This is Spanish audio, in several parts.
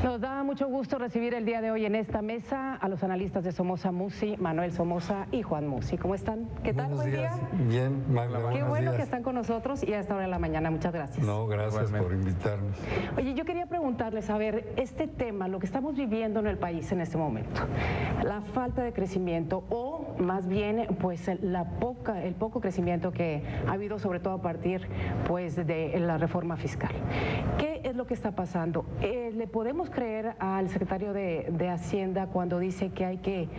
Nos da mucho gusto recibir el día de hoy en esta mesa a los analistas de Somoza Musi, Manuel Somoza y Juan Musi. ¿Cómo están? ¿Qué tal? Buenos días. Buen día. Bien, Magda, Qué bueno días. que están con nosotros y a esta hora de la mañana. Muchas gracias. No, gracias por invitarnos. Oye, yo quería preguntarles, a ver, este tema, lo que estamos viviendo en el país en este momento, la falta de crecimiento o más bien pues el poco crecimiento que ha habido, sobre todo a partir pues de la reforma fiscal. ¿Qué es lo que está pasando? ¿Le podemos creer al secretario de Hacienda cuando dice que hay que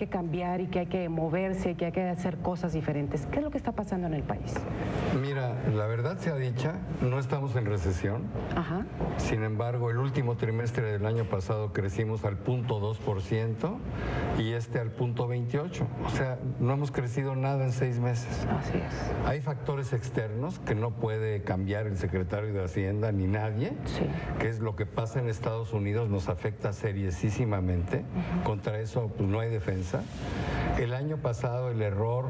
cambiar y que hay que moverse, que hay que hacer cosas diferentes? ¿Qué es lo que está pasando en el país? Mira, la verdad sea dicha, no estamos en recesión. Ajá. Sin embargo, el último trimestre del año pasado crecimos al 0.2% y al 0.28%. O sea, no hemos crecido nada en 6 meses. Así es. Hay factores externos que no puede cambiar el secretario de Hacienda ni nadie, Sí. que es lo que pasa en Estados Unidos, nos afecta seriosísimamente. Contra eso pues, no hay defensa. El año pasado el error,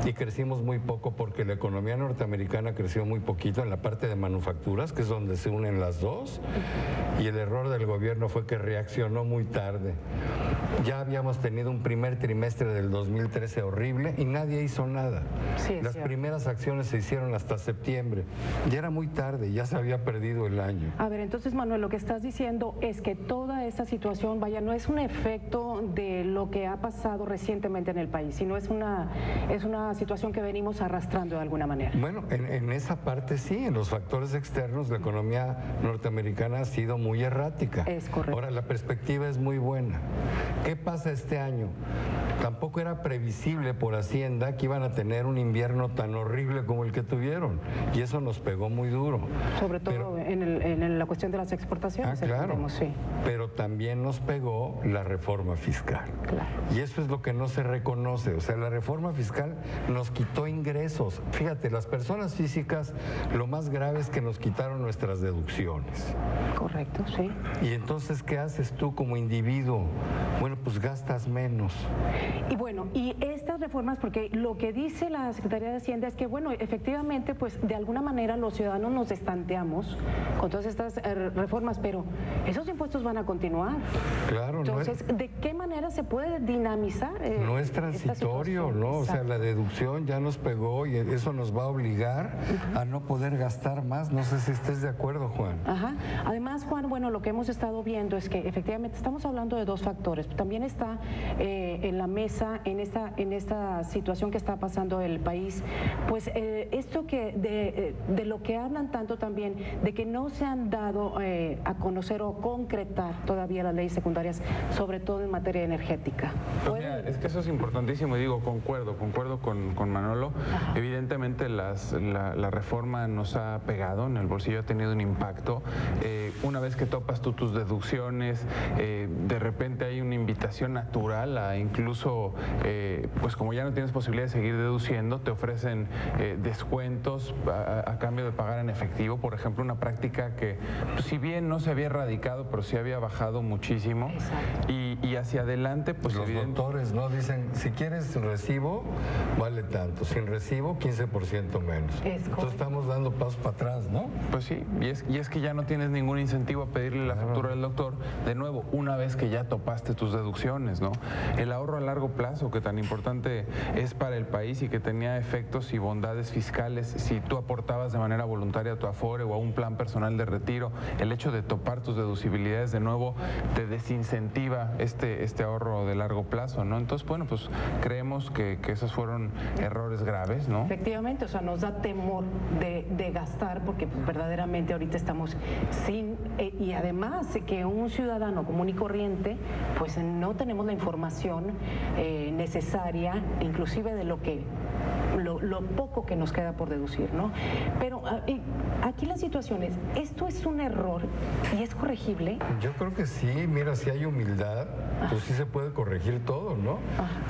y crecimos muy poco porque la economía norteamericana creció muy poquito en la parte de manufacturas, que es donde se unen las dos, y el error del gobierno fue que reaccionó muy tarde. Ya habíamos tenido un primer trimestre del 2013 horrible y nadie hizo nada. Sí, Las primeras acciones se hicieron hasta septiembre. Ya era muy tarde, ya se había perdido el año. A ver, entonces, Manuel, lo que estás diciendo es que toda esta situación, vaya, no es un efecto de lo que ha pasado recientemente en el país, sino es una situación que venimos arrastrando de alguna manera. Bueno, en esa parte sí, en los factores externos, la economía norteamericana ha sido muy errática. Es correcto. Ahora, la perspectiva es muy buena. ¿Qué pasa este año? Tampoco era previsible por Hacienda que iban a tener un invierno tan horrible como el que tuvieron, y eso nos pegó muy duro. Sobre todo en la cuestión de las exportaciones. Claro, sí. Pero también nos pegó la reforma fiscal. Claro. Y eso es lo que no se reconoce. O sea, la reforma fiscal nos quitó ingresos. Fíjate, las personas físicas, lo más grave es que nos quitaron nuestras deducciones. Correcto, sí. Y entonces, ¿qué haces tú como individuo? Bueno, pues gastas menos. Y bueno, y estas reformas, porque lo que dice la Secretaría de Hacienda es que, bueno, efectivamente, pues de alguna manera los ciudadanos nos estanteamos con todas estas reformas, pero esos impuestos van a continuar. Claro, entonces, ¿de qué manera se puede dinamizar? No es transitorio, ¿no? O sea, la deducción ya nos pegó y eso nos va a obligar a no poder gastar más. No sé si estés de acuerdo, Juan. Ajá. Además, Juan, bueno, lo que hemos estado viendo es que efectivamente estamos hablando de dos factores. También está en la mesa, en esta situación que está pasando el país, pues esto que de lo que hablan tanto también, de que no se han dado a conocer o concretar todavía las leyes secundarias, sobre todo en materia energética. Pues mira, es que eso es importantísimo, y digo, concuerdo con Manolo. Ajá. Evidentemente la reforma nos ha pegado, en el bolsillo ha tenido un impacto. Una vez que topas tú tus deducciones, de repente hay una invitación natural a incluso, pues como ya no tienes posibilidad de seguir deduciendo, te ofrecen descuentos a cambio de pagar en efectivo. Por ejemplo, una práctica que, pues, si bien no se había erradicado, pero sí había bajado muchísimo. Y hacia adelante, pues los doctores no dicen, si quieres recibo, vale tanto, sin recibo, 15% menos. Entonces estamos dando pasos para atrás, ¿no? Pues sí, y es que ya no tienes ningún incentivo a pedirle la factura del doctor, de nuevo, una vez que ya topaste tus deducciones, ¿no? El ahorro a largo plazo, que tan importante es para el país y que tenía efectos y bondades fiscales, si tú aportabas de manera voluntaria a tu Afore o a un plan personal de retiro, el hecho de topar tus deducibilidades de nuevo te desincentiva este ahorro de largo plazo, ¿no? Entonces, bueno, pues creemos que esos fueron errores graves, ¿no? Efectivamente, o sea, nos da temor de gastar, porque pues, verdaderamente ahorita estamos sin, y además que un ciudadano común y corriente, pues no tenemos la información necesaria, inclusive de lo poco que nos queda por deducir, ¿no? Pero aquí la situación es, ¿esto es un error y es corregible? Yo creo que sí, mira, si hay humildad, pues sí se puede corregir todo, ¿no?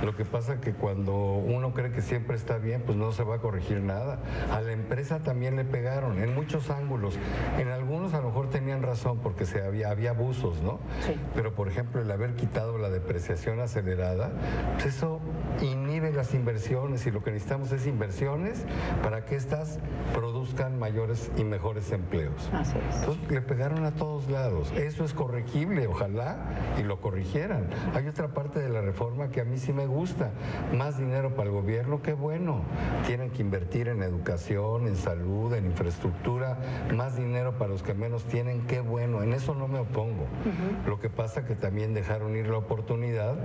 Lo que pasa que cuando uno cree que siempre está bien, pues no se va a corregir nada. A la empresa también le pegaron en muchos ángulos. En algunos a lo mejor tenían razón porque había abusos, ¿no? Sí. Pero por ejemplo el haber quitado la depreciación acelerada, pues eso inhibe las inversiones y lo que necesitamos es inversiones para que estas produzcan mayores y mejores empleos. Así es. Entonces le pegaron a todos lados. Eso es corregible, ojalá y lo corrigieran. Hay otra parte de la reforma que a mí sí me gusta. Más dinero para el gobierno, qué bueno. Tienen que invertir en educación, en salud, en infraestructura, más dinero para los que menos tienen, qué bueno. En eso no me opongo. Lo que pasa que también dejaron ir la oportunidad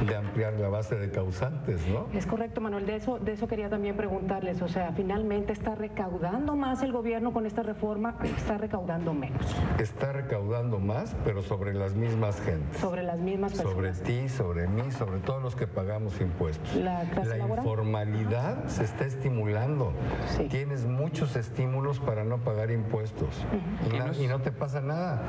de ampliar la base de causantes, ¿no? Es correcto, Manuel. De eso quería también preguntarles. O sea, finalmente está recaudando más el gobierno con esta reforma, está recaudando menos. Está recaudando más, pero sobre las mismas gentes. Sobre las mismas personas. Sobre ti, sobre mí, sobre todos los que pagamos impuestos. La clase laboral. Informalidad se está estimulando. Sí. Tienes muchos estímulos para no pagar impuestos. Y no te pasa nada.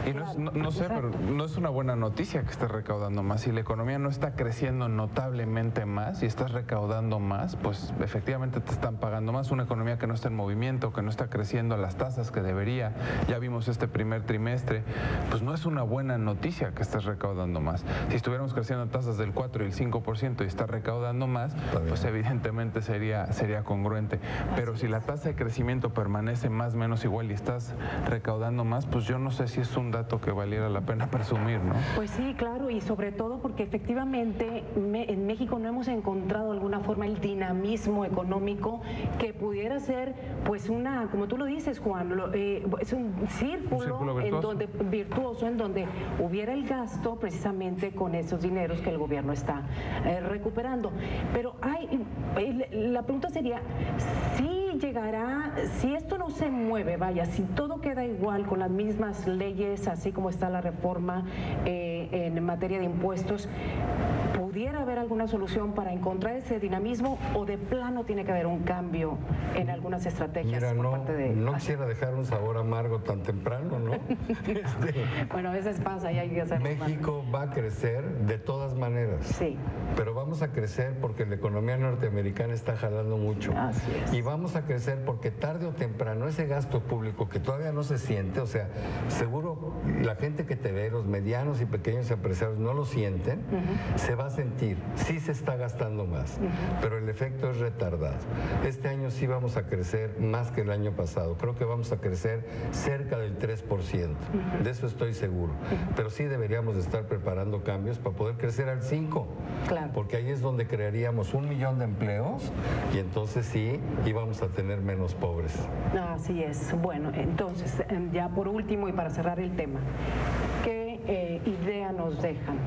Y no sé, pero no es una buena noticia que estés recaudando más. Si la economía no está creciendo notablemente más y estás recaudando más, pues efectivamente te están pagando más. Una economía que no está en movimiento, que no está creciendo a las tasas que debería, ya vimos este primer trimestre, pues no es una buena noticia que estés recaudando más. Si estuviéramos creciendo a tasas del 4 y el 5% y estás recaudando más, pues evidentemente sería congruente. Pero si la tasa de crecimiento permanece más o menos igual y estás recaudando más, pues yo no sé si es un dato que valiera la pena presumir, ¿no? Pues sí, claro, y sobre todo porque efectivamente en México no hemos encontrado de alguna forma el dinamismo económico que pudiera ser, pues una, como tú lo dices, Juan, es un círculo virtuoso en donde hubiera el gasto precisamente con esos dineros que el gobierno está recuperando. Pero la pregunta sería, si llegará, si esto no se mueve, vaya, si todo queda igual con las mismas leyes, así como está la reforma en materia de impuestos, ¿pudiera haber alguna solución para encontrar ese dinamismo o de plano tiene que haber un cambio en algunas estrategias? Mira, por parte de... no quisiera dejar un sabor amargo tan temprano, ¿no? Bueno, a veces pasa y hay que hacerlo. México va a crecer de todas maneras. Sí. Pero vamos a crecer porque la economía norteamericana está jalando mucho. Así es. Y vamos a crecer porque tarde o temprano ese gasto público que todavía no se siente, o sea, seguro la gente que te ve, los medianos y pequeños empresarios no lo sienten, se va a sentir, sí se está gastando más, pero el efecto es retardado. Este año sí vamos a crecer más que el año pasado, creo que vamos a crecer cerca del 3%, de eso estoy seguro, pero sí deberíamos de estar preparando cambios para poder crecer al 5%, claro, porque ahí es donde crearíamos 1 millón de empleos y entonces sí íbamos a tener menos pobres. Así es. Bueno, entonces, ya por último y para cerrar el tema, ¿qué idea nos dejan?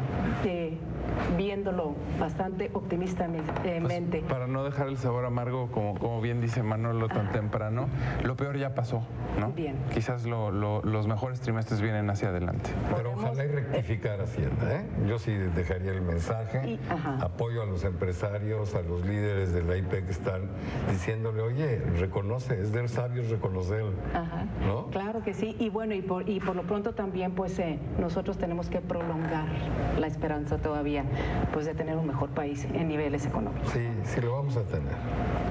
Viéndolo bastante optimistamente. Pues, para no dejar el sabor amargo, como bien dice Manolo, tan temprano, lo peor ya pasó, ¿no? Bien. Quizás los mejores trimestres vienen hacia adelante. Pero ojalá y rectificar Hacienda, ¿eh? Yo sí dejaría el mensaje, apoyo a los empresarios, a los líderes de la IP que están diciéndole, oye, reconoce, es de sabios reconocerlo, ¿no? Claro que sí, y bueno, y por lo pronto también pues nosotros tenemos que prolongar la esperanza todavía pues de tener un mejor país en niveles económicos. Sí, sí lo vamos a tener.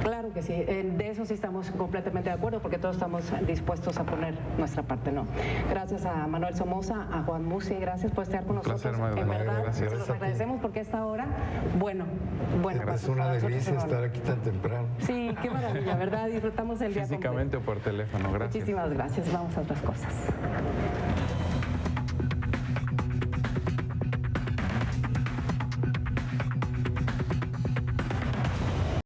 Claro que sí, de eso sí estamos completamente de acuerdo porque todos estamos dispuestos a poner nuestra parte, ¿no? Gracias a Manuel Somoza, a Juan Musi, gracias por estar con nosotros. Placer, Magdalena. En verdad, Gracias. se los agradecemos porque a esta hora, bueno. Es una delicia estar aquí tan temprano. Sí, qué maravilla, ¿verdad? Disfrutamos el día Físicamente completo. o por teléfono, gracias. Muchísimas gracias, vamos a otras cosas.